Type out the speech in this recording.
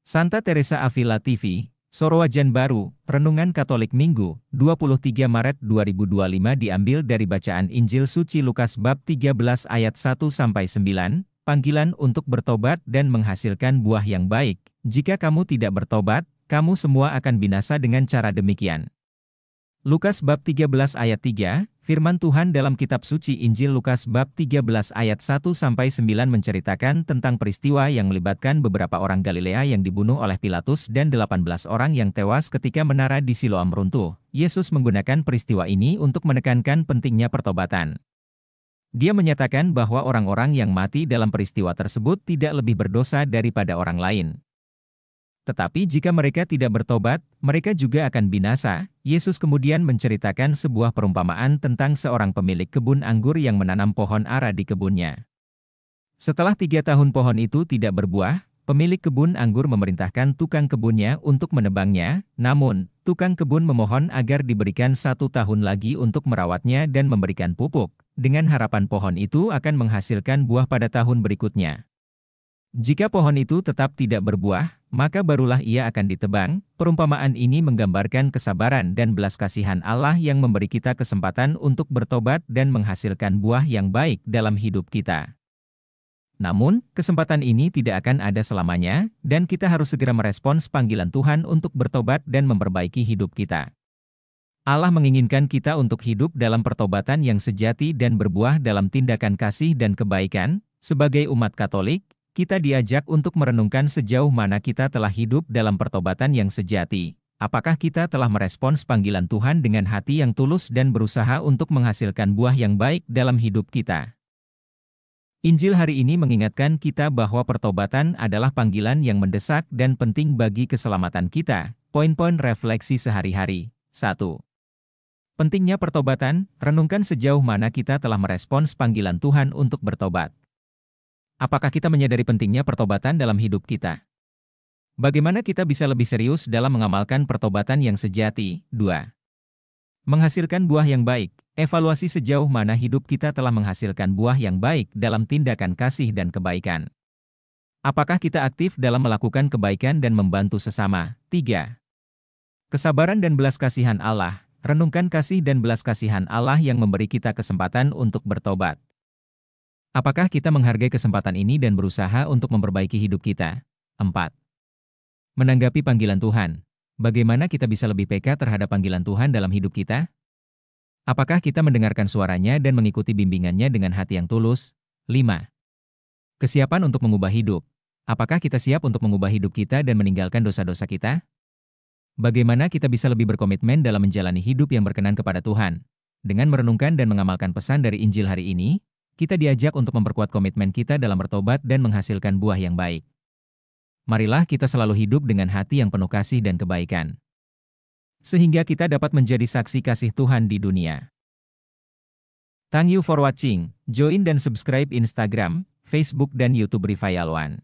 Santa Teresa Avila TV, Sorowajan Baru, Renungan Katolik Minggu, 23 Maret 2025 diambil dari bacaan Injil Suci Lukas bab 13 ayat 1-9, panggilan untuk bertobat dan menghasilkan buah yang baik. Jika kamu tidak bertobat, kamu semua akan binasa dengan cara demikian. Lukas bab 13 ayat 3, firman Tuhan dalam kitab suci Injil Lukas bab 13 ayat 1-9 menceritakan tentang peristiwa yang melibatkan beberapa orang Galilea yang dibunuh oleh Pilatus dan 18 orang yang tewas ketika menara di Siloam runtuh. Yesus menggunakan peristiwa ini untuk menekankan pentingnya pertobatan. Dia menyatakan bahwa orang-orang yang mati dalam peristiwa tersebut tidak lebih berdosa daripada orang lain. Tetapi jika mereka tidak bertobat, mereka juga akan binasa. Yesus kemudian menceritakan sebuah perumpamaan tentang seorang pemilik kebun anggur yang menanam pohon ara di kebunnya. Setelah 3 tahun pohon itu tidak berbuah, pemilik kebun anggur memerintahkan tukang kebunnya untuk menebangnya, namun, tukang kebun memohon agar diberikan 1 tahun lagi untuk merawatnya dan memberikan pupuk, dengan harapan pohon itu akan menghasilkan buah pada tahun berikutnya. Jika pohon itu tetap tidak berbuah, maka barulah ia akan ditebang. Perumpamaan ini menggambarkan kesabaran dan belas kasihan Allah yang memberi kita kesempatan untuk bertobat dan menghasilkan buah yang baik dalam hidup kita. Namun, kesempatan ini tidak akan ada selamanya, dan kita harus segera merespons panggilan Tuhan untuk bertobat dan memperbaiki hidup kita. Allah menginginkan kita untuk hidup dalam pertobatan yang sejati dan berbuah dalam tindakan kasih dan kebaikan. Sebagai umat Katolik, kita diajak untuk merenungkan sejauh mana kita telah hidup dalam pertobatan yang sejati. Apakah kita telah merespons panggilan Tuhan dengan hati yang tulus dan berusaha untuk menghasilkan buah yang baik dalam hidup kita? Injil hari ini mengingatkan kita bahwa pertobatan adalah panggilan yang mendesak dan penting bagi keselamatan kita. Poin-poin refleksi sehari-hari. 1. Pentingnya pertobatan, renungkan sejauh mana kita telah merespons panggilan Tuhan untuk bertobat. Apakah kita menyadari pentingnya pertobatan dalam hidup kita? Bagaimana kita bisa lebih serius dalam mengamalkan pertobatan yang sejati? 2. Menghasilkan buah yang baik. Evaluasi sejauh mana hidup kita telah menghasilkan buah yang baik dalam tindakan kasih dan kebaikan. Apakah kita aktif dalam melakukan kebaikan dan membantu sesama? 3. Kesabaran dan belas kasihan Allah. Renungkan kasih dan belas kasihan Allah yang memberi kita kesempatan untuk bertobat. Apakah kita menghargai kesempatan ini dan berusaha untuk memperbaiki hidup kita? 4. Menanggapi panggilan Tuhan. Bagaimana kita bisa lebih peka terhadap panggilan Tuhan dalam hidup kita? Apakah kita mendengarkan suaranya dan mengikuti bimbingannya dengan hati yang tulus? 5. Kesiapan untuk mengubah hidup. Apakah kita siap untuk mengubah hidup kita dan meninggalkan dosa-dosa kita? Bagaimana kita bisa lebih berkomitmen dalam menjalani hidup yang berkenan kepada Tuhan? Dengan merenungkan dan mengamalkan pesan dari Injil hari ini, kita diajak untuk memperkuat komitmen kita dalam bertobat dan menghasilkan buah yang baik. Marilah kita selalu hidup dengan hati yang penuh kasih dan kebaikan, sehingga kita dapat menjadi saksi kasih Tuhan di dunia. Thank you for watching. Join dan subscribe Instagram, Facebook dan YouTube Revival One.